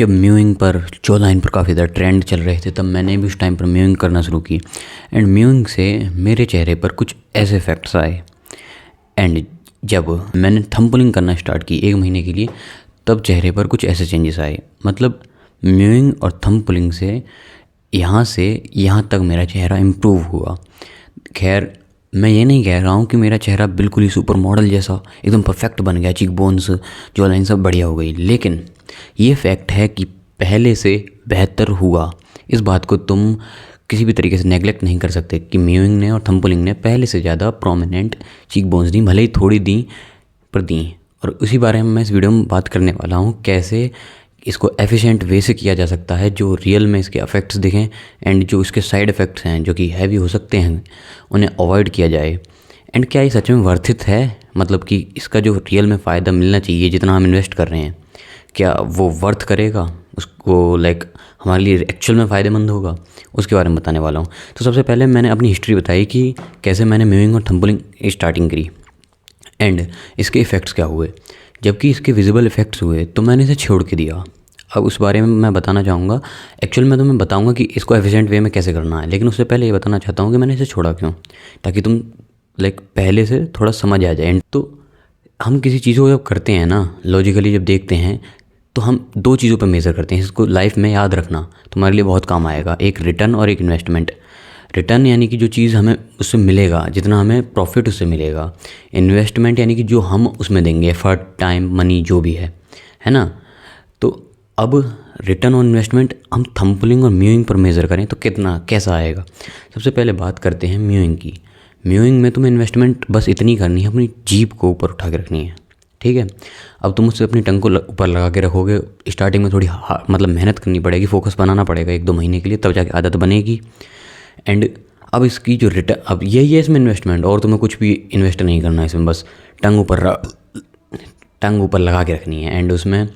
जब म्यूइंग पर jaw line पर काफ़ी ज़्यादा ट्रेंड चल रहे थे तब मैंने भी उस टाइम पर म्यूइंग करना शुरू की। एंड म्यूइंग से मेरे चेहरे पर कुछ ऐसे इफ़ेक्ट्स आए। एंड जब मैंने थंब पुलिंग करना स्टार्ट की 1 महीने के लिए, तब चेहरे पर कुछ ऐसे चेंजेस आए। मतलब म्यूइंग और थंब पुलिंग से यहाँ तक मेरा चेहरा इम्प्रूव हुआ। खैर, मैं ये नहीं कह रहा हूँ कि मेरा चेहरा बिल्कुल ही सुपर मॉडल जैसा एकदम परफेक्ट बन गया, चीक बोन्स जॉ लाइन सब बढ़िया हो गई, लेकिन ये फैक्ट है कि पहले से बेहतर हुआ। इस बात को तुम किसी भी तरीके से नेगलेक्ट नहीं कर सकते कि म्यूइंग ने और थंब पुलिंग ने पहले से ज़्यादा प्रोमिनेंट चीक बोन्स दी, भले ही थोड़ी दी पर दी। और उसी बारे में मैं इस वीडियो में बात करने वाला हूँ, कैसे इसको एफिशिएंट वे से किया जा सकता है जो रियल में इसके इफ़ेक्ट्स दिखें, एंड जो इसके साइड इफ़ेक्ट्स हैं जो कि हैवी हो सकते हैं उन्हें अवॉइड किया जाए। एंड क्या ये सच में वर्थित है, मतलब कि इसका जो रियल में फ़ायदा मिलना चाहिए जितना हम इन्वेस्ट कर रहे हैं, क्या वो वर्थ करेगा उसको, लाइक हमारे लिए एक्चुअल में फ़ायदेमंद होगा, उसके बारे में बताने वाला हूँ। तो सबसे पहले मैंने अपनी हिस्ट्री बताई कि कैसे मैंने म्यूइंग और थंब पुलिंग स्टार्टिंग करी एंड इसके इफ़ेक्ट्स क्या हुए। जबकि इसके विजिबल इफ़ेक्ट्स हुए तो मैंने इसे छोड़ के दिया। अब उस बारे में मैं बताना चाहूँगा। एक्चुअल में तो मैं बताऊँगा कि इसको एफिशिएंट वे में कैसे करना है, लेकिन उससे पहले ये बताना चाहता हूँ कि मैंने इसे छोड़ा क्यों, ताकि तुम लाइक पहले से थोड़ा समझ आ जाए। तो हम किसी चीज़ को जब करते हैं ना, लॉजिकली जब देखते हैं तो हम 2 चीज़ों पर मेज़र करते हैं। इसको लाइफ में याद रखना, तुम्हारे लिए बहुत काम आएगा। एक रिटर्न और एक इन्वेस्टमेंट। रिटर्न यानी कि जो चीज़ हमें उससे मिलेगा, जितना हमें प्रॉफिट उससे मिलेगा। इन्वेस्टमेंट यानी कि जो हम उसमें देंगे, एफर्ट, टाइम, मनी जो भी है ना। तो अब रिटर्न और इन्वेस्टमेंट हम थंब पुलिंग और म्यूइंग पर मेज़र करें तो कितना कैसा आएगा। सबसे पहले बात करते हैं म्यूइंग की। म्यूइंग में तुम्हें इन्वेस्टमेंट बस इतनी करनी है, अपनी जीभ को ऊपर उठा के रखनी है, ठीक है। अब तुम उससे अपनी टंग को ऊपर लगा के रखोगे। स्टार्टिंग में थोड़ी मतलब मेहनत करनी पड़ेगी, फोकस बनाना पड़ेगा 1-2 महीने के लिए, तब जाके आदत बनेगी। एंड अब इसकी जो रिटर्न, अब यही है इसमें इन्वेस्टमेंट, और तुम्हें कुछ भी इन्वेस्ट नहीं करना है इसमें, बस टंग ऊपर लगा के रखनी है। एंड उसमें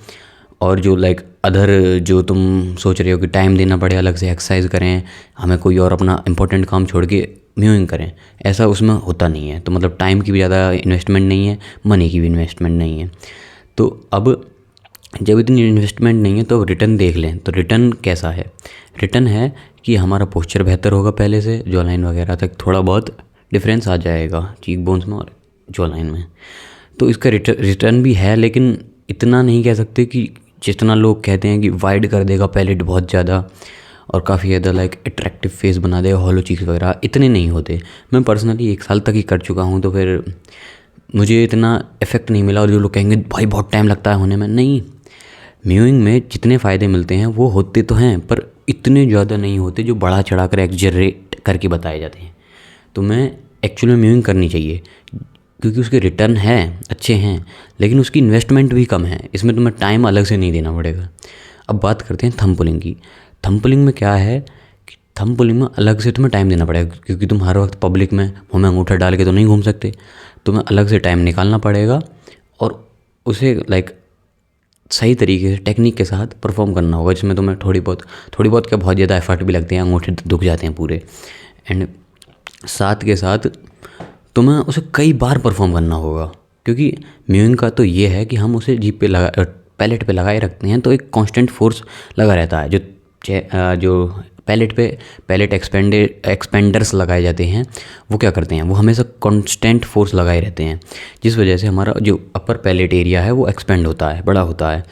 और जो लाइक अदर जो तुम सोच रहे हो कि टाइम देना पड़े, अलग से एक्सरसाइज करें, हमें कोई और अपना इंपॉर्टेंट काम छोड़ के म्यूइंग करें, ऐसा उसमें होता नहीं है। तो मतलब टाइम की भी ज़्यादा इन्वेस्टमेंट नहीं है, मनी की भी इन्वेस्टमेंट नहीं है। तो अब जब इतनी इन्वेस्टमेंट नहीं है तो रिटर्न देख लें। तो रिटर्न कैसा है? रिटर्न है कि हमारा पोस्चर बेहतर होगा, पहले से जॉ लाइन वगैरह तक थोड़ा बहुत डिफरेंस आ जाएगा चीक बोन्स में और जॉ लाइन में। तो इसका रिटर्न भी है, लेकिन इतना नहीं कह सकते कि जितना लोग कहते हैं कि वाइड कर देगा पैलेट बहुत ज़्यादा और काफ़ी ज़्यादा लाइक अट्रैक्टिव फेस बना देगा, हॉलो चीक्स वगैरह, इतने नहीं होते। मैं पर्सनली 1 साल तक ही कर चुका हूँ, तो फिर मुझे इतना इफेक्ट नहीं मिला। और जो लोग कहेंगे भाई बहुत टाइम लगता है होने में, नहीं, म्यूइंग में जितने फ़ायदे मिलते हैं वो होते तो हैं, पर इतने ज़्यादा नहीं होते जो बढ़ा चढ़ा कर एग्जरेट करके बताए जाते हैं। तो मैं एक्चुअल में म्यूइंग करनी चाहिए, क्योंकि उसके रिटर्न हैं अच्छे हैं, लेकिन उसकी इन्वेस्टमेंट भी कम है। इसमें तुम्हें टाइम अलग से नहीं देना पड़ेगा। अब बात करते हैं थंब पुलिंग की। थंब पुलिंग में क्या है कि थंब पुलिंग में अलग से तुम्हें टाइम देना पड़ेगा, क्योंकि तुम हर वक्त पब्लिक में मुँह में अंगूठा डाल के तो नहीं घूम सकते। तुम्हें अलग से टाइम निकालना पड़ेगा और उसे लाइक सही तरीके से टेक्निक के साथ परफॉर्म करना होगा, जिसमें तुम्हें थोड़ी बहुत क्या बहुत ज़्यादा एफर्ट भी लगते हैं, अंगूठे दुख जाते हैं पूरे। एंड साथ के साथ तुम्हें उसे कई बार परफॉर्म करना होगा, क्योंकि म्यूइंग का तो ये है कि हम उसे जीभ पे पैलेट पे लगाए रखते हैं, तो एक कांस्टेंट फोर्स लगा रहता है। जो पैलेट एक्सपेंडर्स लगाए जाते हैं, वो क्या करते हैं, वो हमेशा कांस्टेंट फोर्स लगाए रहते हैं, जिस वजह से हमारा जो अपर पैलेट एरिया है वो एक्सपेंड होता है, बड़ा होता है।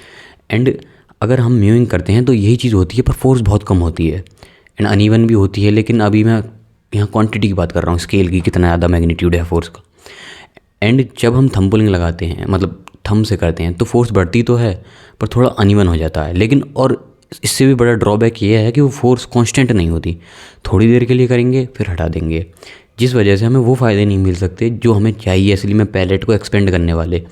एंड अगर हम म्यूइंग करते हैं तो यही चीज़ होती है, पर फोर्स बहुत कम होती है एंड अनइवन भी होती है। लेकिन अभी मैं यहाँ क्वांटिटी की बात कर रहा हूँ, स्केल की, कितना ज़्यादा मैग्नीट्यूड है फोर्स का। एंड जब हम थंब पुलिंग लगाते हैं, मतलब थंब से करते हैं, तो फोर्स बढ़ती तो है पर थोड़ा अनइवन हो जाता है। लेकिन और इससे भी बड़ा ड्रॉबैक ये है कि वो फोर्स कांस्टेंट नहीं होती, थोड़ी देर के लिए करेंगे फिर हटा देंगे, जिस वजह से हमें वो फ़ायदे नहीं मिल सकते जो हमें चाहिए असली में पैलेट को एक्सपेंड करने वाले।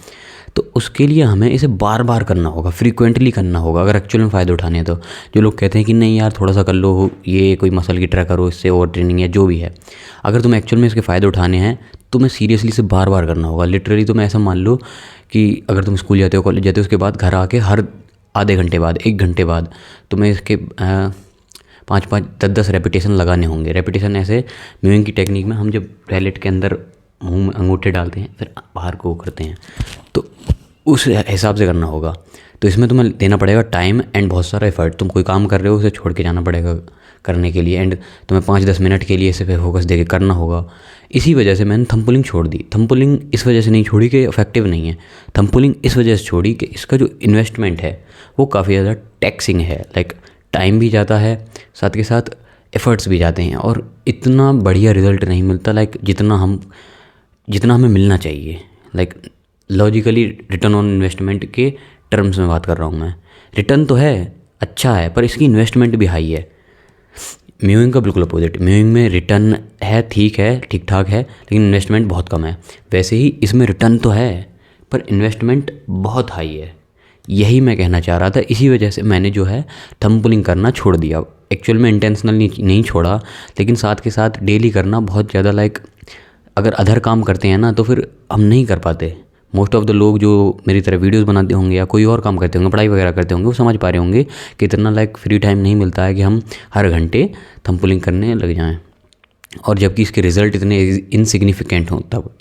तो उसके लिए हमें इसे बार बार करना होगा, फ्रीक्वेंटली करना होगा, अगर एक्चुअल में फ़ायदे उठाने हैं तो। जो लोग कहते हैं कि नहीं यार थोड़ा सा कर लो, ये कोई मसल की ट्राई करो, इससे ओवर ट्रेनिंग या जो भी है, अगर तुम्हें एक्चुअल में इसके फ़ायदे उठाने हैं तो तुम्हें सीरियसली इसे बार बार करना होगा। लिटरली तुम्हें ऐसा मान लो कि अगर तुम स्कूल जाते हो, कॉलेज जाते हो, उसके बाद घर आके हर आधे घंटे बाद, 1 घंटे बाद तुम्हें इसके 5-5, 10-10 रेपिटेशन लगाने होंगे। रेपिटेशन ऐसे म्यूइंग की टेक्निक में हम जब पैलेट के अंदर मुंह में अंगूठे डालते हैं फिर बाहर को करते हैं, तो उस हिसाब से करना होगा। तो इसमें तुम्हें देना पड़ेगा टाइम एंड बहुत सारा एफर्ट। तुम कोई काम कर रहे हो उसे छोड़ के जाना पड़ेगा करने के लिए, एंड तुम्हें 5-10 मिनट के लिए इसे पे फोकस देके करना होगा। इसी वजह से मैंने थंब पुलिंग छोड़ दी। थंब पुलिंग इस वजह से नहीं छोड़ी कि इफेक्टिव नहीं है, थंब पुलिंग इस वजह से छोड़ी कि इसका जो इन्वेस्टमेंट है वो काफ़ी ज़्यादा टैक्सिंग है। लाइक टाइम भी जाता है, साथ के साथ एफ़र्ट्स भी जाते हैं, और इतना बढ़िया रिज़ल्ट नहीं मिलता लाइक जितना हमें मिलना चाहिए। Like logically return on investment के टर्म्स में बात कर रहा हूँ मैं। रिटर्न तो है, अच्छा है, पर इसकी इन्वेस्टमेंट भी हाई है। म्यूइंग का बिल्कुल अपोजिट, म्यूइंग में रिटर्न है, ठीक है, ठीक ठाक है, लेकिन इन्वेस्टमेंट बहुत कम है। वैसे ही इसमें रिटर्न तो है पर इन्वेस्टमेंट बहुत हाई है। यही मैं कहना चाह रहा था, इसी वजह से मैंने जो है थंब पुलिंग करना छोड़ दिया। एक्चुअल में इंटेंशनल नहीं छोड़ा, लेकिन साथ के साथ डेली करना बहुत ज़्यादा लाइक अगर अदर काम करते हैं ना तो फिर हम नहीं कर पाते। मोस्ट ऑफ द लोग जो मेरी तरह वीडियोस बनाते होंगे या कोई और काम करते होंगे, पढ़ाई वगैरह करते होंगे, वो समझ पा रहे होंगे कि इतना लाइक फ्री टाइम नहीं मिलता है कि हम हर घंटे थंब पुलिंग करने लग जाएं, और जबकि इसके रिज़ल्ट इतने इनसिग्निफिकेंट हों तब।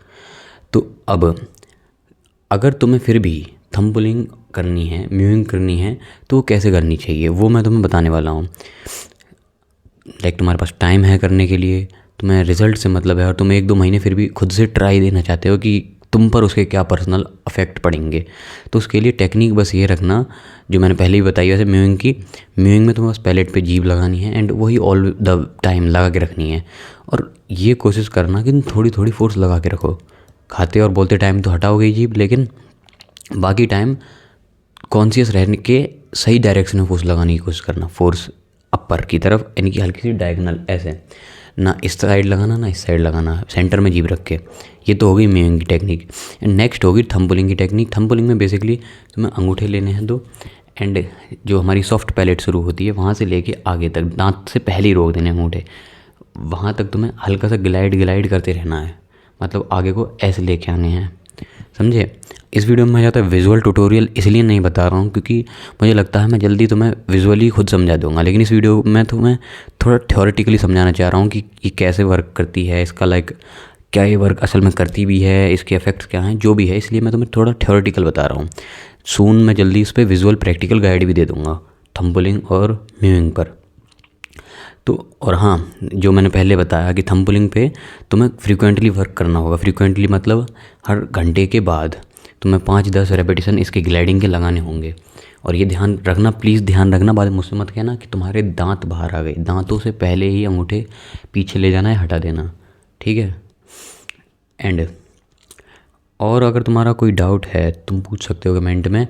तो अब अगर तुम्हें फिर भी थंब पुलिंग करनी है, म्यूइंग करनी है, तो कैसे करनी चाहिए वो मैं तुम्हें बताने वाला हूँ। लाइक तुम्हारे पास टाइम है करने के लिए, तुम्हें रिज़ल्ट से मतलब है, और तुम 1-2 महीने फिर भी खुद से ट्राई देना चाहते हो कि तुम पर उसके क्या पर्सनल अफेक्ट पड़ेंगे, तो उसके लिए टेक्निक बस ये रखना जो मैंने पहले ही बताई वैसे म्यूइंग की। म्यूइंग में तुम्हें बस पैलेट पे जीभ लगानी है एंड वही ऑल द टाइम लगा के रखनी है, और ये कोशिश करना कि तुम थोड़ी थोड़ी फोर्स लगा के रखो। खाते और बोलते टाइम तो हटाओगे जीभ, लेकिन बाकी टाइम कॉन्शियस रहने के सही डायरेक्शन में फोर्स लगाने की कोशिश करना, फोर्स अपर की तरफ, यानी कि हल्की सी डायगोनल, ऐसे ना इस साइड लगाना ना इस साइड लगाना, सेंटर में जीभ रख के। ये तो हो गई म्यूइंग की टेक्निक। एंड नेक्स्ट होगी थंब पुलिंग की टेक्निक। थंब पुलिंग में बेसिकली तुम्हें अंगूठे लेने हैं 2, एंड जो हमारी सॉफ्ट पैलेट शुरू होती है वहाँ से लेके आगे तक, दांत से पहले ही रोक देने अंगूठे, वहाँ तक तुम्हें हल्का सा ग्लाइड करते रहना है, मतलब आगे को ऐसे लेके आने हैं, समझे। इस वीडियो में मैं ज़्यादा विजुअल ट्यूटोरियल इसलिए नहीं बता रहा हूँ क्योंकि मुझे लगता है मैं जल्दी तुम्हें विजुअली खुद समझा दूंगा, लेकिन इस वीडियो में तुम्हें थोड़ा थ्योरेटिकली समझाना चाह रहा हूँ कि ये कैसे वर्क करती है, इसका लाइक क्या ये वर्क असल में करती भी है, इसके इफेक्ट्स क्या हैं, जो भी है, इसलिए मैं तुम्हें थोड़ा थ्योरेटिकल बता रहा हूँ। सून मैं जल्दी इस पर विजुअल प्रैक्टिकल गाइड भी दे दूँगा थंब पुलिंग और म्यूइंग पर। तो और हाँ, जो मैंने पहले बताया कि थंब पुलिंग पे तुम्हें फ्रीक्वेंटली वर्क करना होगा। फ्रीक्वेंटली मतलब हर घंटे के बाद तुम्हें 5-10 रेपिटेशन इसके ग्लाइडिंग के लगाने होंगे। और ये ध्यान रखना, प्लीज़ ध्यान रखना, बाद में मुझसे मत कहना कि तुम्हारे दांत बाहर आ गए। दांतों से पहले ही अंगूठे पीछे ले जाना है, हटा देना, ठीक है। एंड और अगर तुम्हारा कोई डाउट है तुम पूछ सकते हो कमेंट में।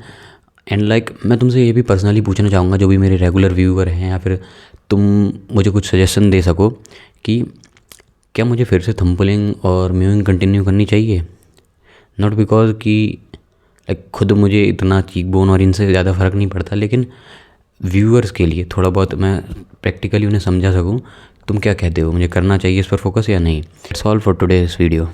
एंड लाइक मैं तुमसे ये भी पर्सनली पूछना चाहूँगा, जो भी मेरे रेगुलर व्यूअर हैं, या फिर तुम मुझे कुछ सजेशन दे सको कि क्या मुझे फिर से थंब पुलिंग और म्यूइंग कंटिन्यू करनी चाहिए। नॉट बिकॉज कि लाइक खुद मुझे इतना चीक बोन और इनसे ज़्यादा फ़र्क नहीं पड़ता, लेकिन व्यूअर्स के लिए थोड़ा बहुत मैं प्रैक्टिकली उन्हें समझा सकूँ। तुम क्या कहते हो, मुझे करना चाहिए इस पर फोकस या नहीं। It's all for today this video.